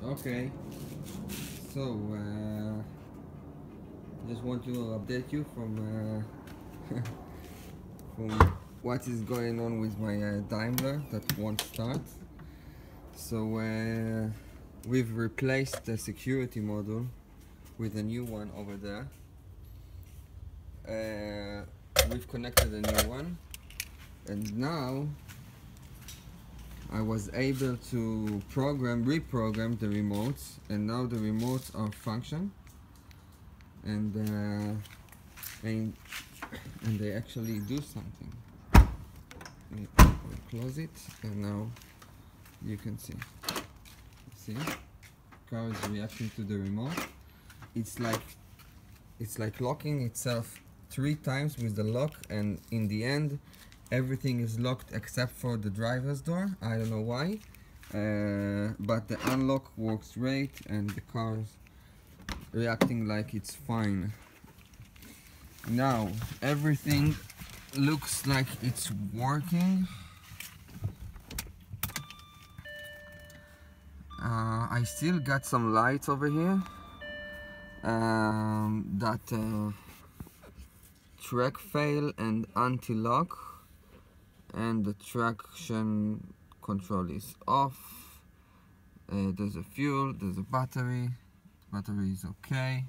Okay, so just want to update you from from what is going on with my Daimler that won't start. So we've replaced the security module with a new one over there. We've connected a new one, and now I was able to reprogram the remotes, and now the remotes are function, and they actually do something. I'll close it, and now you can see. See, car is reacting to the remote. It's like locking itself 3 times with the lock, and in the end everything is locked except for the driver's door. I don't know why, but the unlock works great and the car is reacting like it's fine. Now everything looks like it's working. I still got some lights over here that track fail and anti-lock, and the traction control is off. There's a fuel, there's a battery. Battery is okay.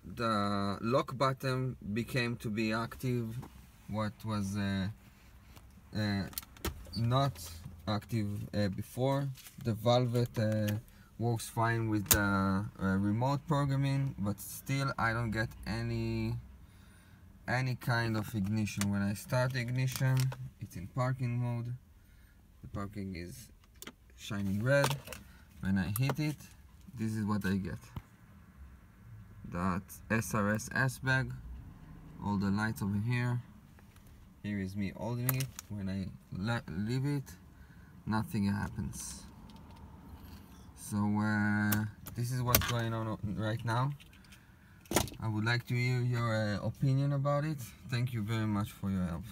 The lock button became to be active, what was not active before. The valve works fine with the remote programming, but still I don't get any kind of ignition. When I start the ignition, it's in parking mode. The parking is shining red. When I hit it, this is what I get. That SRS S-bag, all the lights over here. Here is me holding it. When I leave it, nothing happens. So this is what's going on right now. I would like to hear your opinion about it. Thank you very much for your help.